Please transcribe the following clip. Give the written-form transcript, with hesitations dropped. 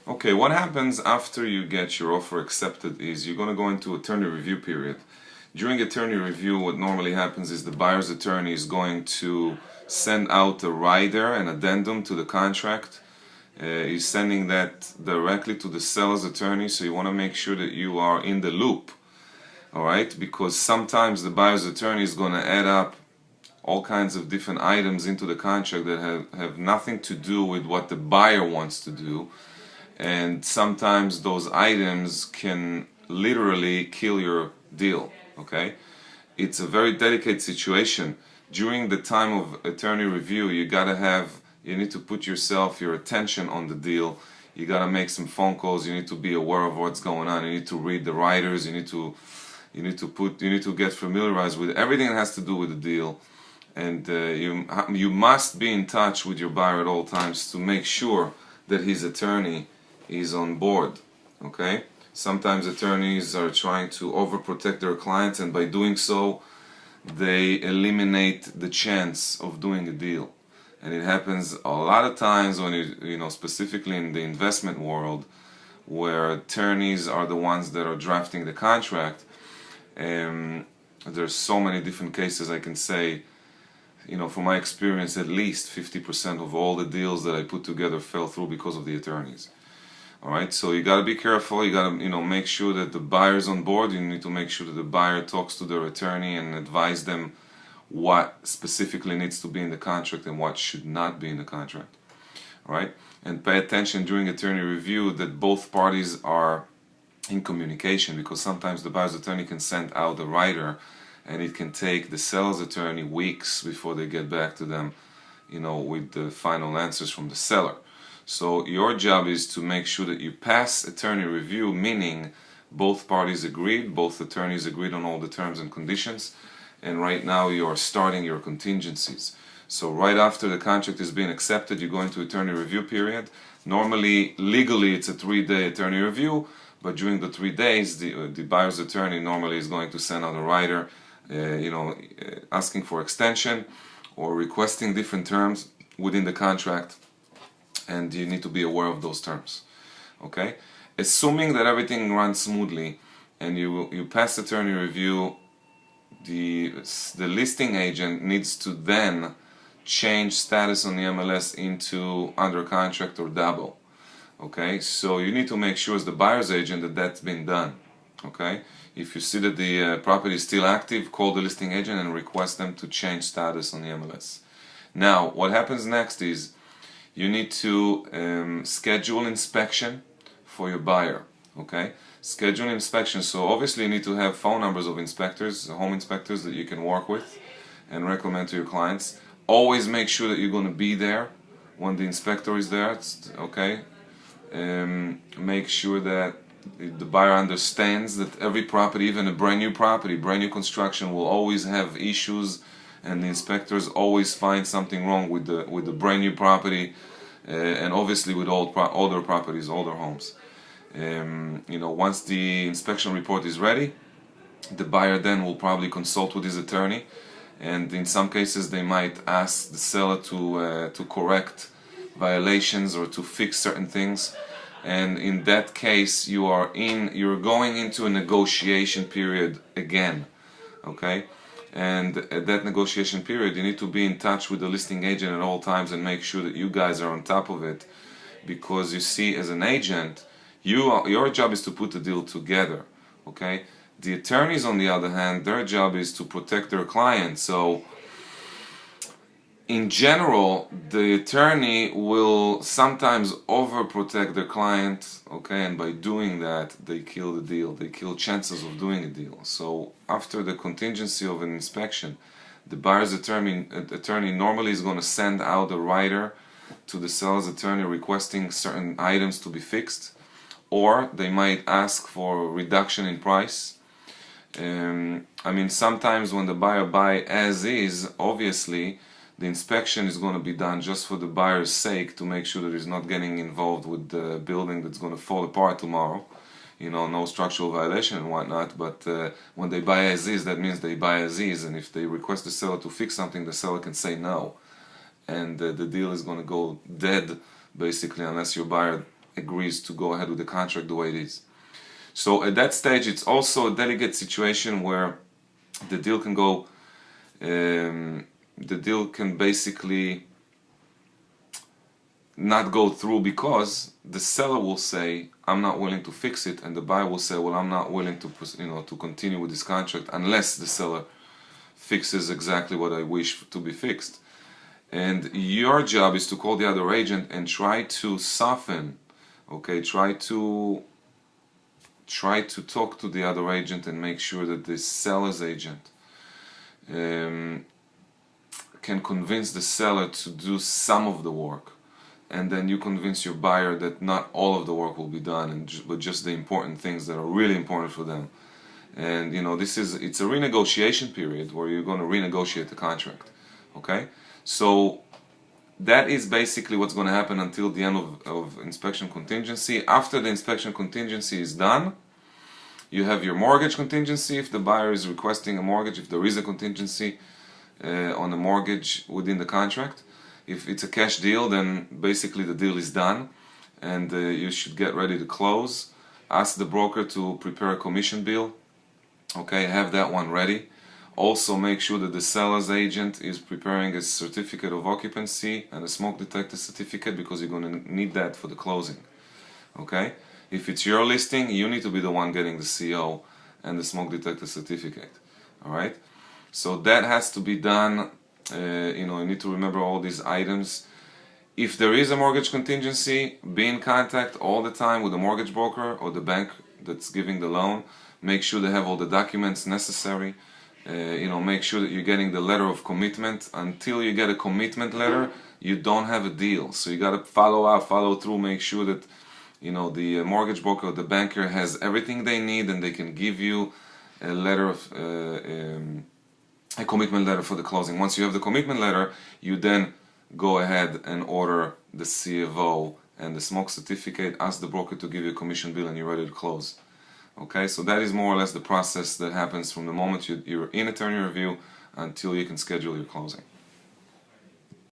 Okay, what happens after you get your offer accepted is you're going to go into attorney review period. During attorney review, what normally happens is the buyer's attorney is going to send out a rider, an addendum to the contract. He's sending that directly to the seller's attorney, so you want to make sure that you are in the loop. Alright, because sometimes the buyer's attorney is going to add up all kinds of different items into the contract that have nothing to do with what the buyer wants to do, and sometimes those items can literally kill your deal. Okay, it's a very delicate situation. During the time of attorney review, you need to put your attention on the deal. You got to make some phone calls. You need to be aware of what's going on. You need to read the riders. You need to get familiarized with everything that has to do with the deal. And you must be in touch with your buyer at all times to make sure that his attorney is on board. Okay? Sometimes attorneys are trying to overprotect their clients, and by doing so, they eliminate the chance of doing a deal. And it happens a lot of times when specifically in the investment world, where attorneys are the ones that are drafting the contract. There's so many different cases I can say. From my experience, at least 50% of all the deals that I put together fell through because of the attorneys. Alright, so you got to be careful. You got to make sure that the buyer's on board. You need to make sure that the buyer talks to their attorney and advise them what specifically needs to be in the contract and what should not be in the contract. Alright, and pay attention during attorney review that both parties are in communication, because sometimes the buyer's attorney can send out a rider and it can take the seller's attorney weeks before they get back to them, with the final answers from the seller. So your job is to make sure that you pass attorney review, meaning both parties agreed, both attorneys agreed on all the terms and conditions, and right now you are starting your contingencies. So right after the contract is being accepted, you go into attorney review period. Normally, legally, it's a 3-day attorney review, but during the 3 days, the buyer's attorney normally is going to send out a rider, asking for extension or requesting different terms within the contract, and you need to be aware of those terms. Okay? Assuming that everything runs smoothly and you pass attorney review, the listing agent needs to then change status on the MLS into under contract or double. Okay? So you need to make sure as the buyer's agent that that's been done. Okay? If you see that the property is still active, call the listing agent and request them to change status on the MLS. Now, what happens next is you need to schedule inspection for your buyer. Okay? Schedule inspection. So obviously you need to have phone numbers of inspectors, home inspectors that you can work with and recommend to your clients. Always make sure that you're going to be there when the inspector is there. Okay? Make sure that the buyer understands that every property, even a brand new property, brand new construction, will always have issues, and the inspectors always find something wrong with the brand new property, and obviously with older properties, older homes. Once the inspection report is ready, the buyer then will probably consult with his attorney, and in some cases they might ask the seller to correct violations or to fix certain things. And in that case, you're going into a negotiation period again. Okay? And at that negotiation period, you need to be in touch with the listing agent at all times and make sure that you guys are on top of it, because you see, as an agent, your job is to put the deal together. Okay? The attorneys, on the other hand, their job is to protect their clients. So in general, the attorney will sometimes overprotect the client, okay, and by doing that, they kill the deal. They kill chances of doing a deal. So after the contingency of an inspection, the buyer's attorney normally is going to send out a rider to the seller's attorney requesting certain items to be fixed, or they might ask for a reduction in price. Sometimes when the buyer buys as is, obviously, the inspection is going to be done just for the buyer's sake, to make sure that he's not getting involved with the building that's going to fall apart tomorrow. No structural violation and whatnot, but when they buy as is, that means they buy as is, and if they request the seller to fix something, the seller can say no. And the deal is going to go dead, basically, unless your buyer agrees to go ahead with the contract the way it is. So at that stage, it's also a delicate situation where the deal can go, the deal can basically not go through because the seller will say, I'm not willing to fix it, and the buyer will say, well, I'm not willing to, to continue with this contract unless the seller fixes exactly what I wish to be fixed. And your job is to call the other agent and try to soften, okay, try to talk to the other agent and make sure that the seller's agent can convince the seller to do some of the work, and then you convince your buyer that not all of the work will be done, but just the important things that are really important for them. And it's a renegotiation period where you're going to renegotiate the contract. Okay, so that is basically what's going to happen until the end of inspection contingency. After the inspection contingency is done, you have your mortgage contingency. If the buyer is requesting a mortgage, if there is a contingency on the mortgage within the contract. If it's a cash deal, then basically the deal is done, and you should get ready to close. Ask the broker to prepare a commission bill. Okay, have that one ready. Also make sure that the seller's agent is preparing a certificate of occupancy and a smoke detector certificate, because you're going to need that for the closing. Okay, if it's your listing, you need to be the one getting the CO and the smoke detector certificate. Alright, so that has to be done. You need to remember all these items. If there is a mortgage contingency, be in contact all the time with the mortgage broker or the bank that's giving the loan. Make sure they have all the documents necessary. Make sure that you're getting the letter of commitment. Until you get a commitment letter, you don't have a deal. So you got to follow up, follow through, make sure that the mortgage broker or the banker has everything they need, and they can give you a letter of a commitment letter for the closing. Once you have the commitment letter, you then go ahead and order the CFO and the smoke certificate, ask the broker to give you a commission bill, and you're ready to close. Okay, so that is more or less the process that happens from the moment you're in attorney review until you can schedule your closing.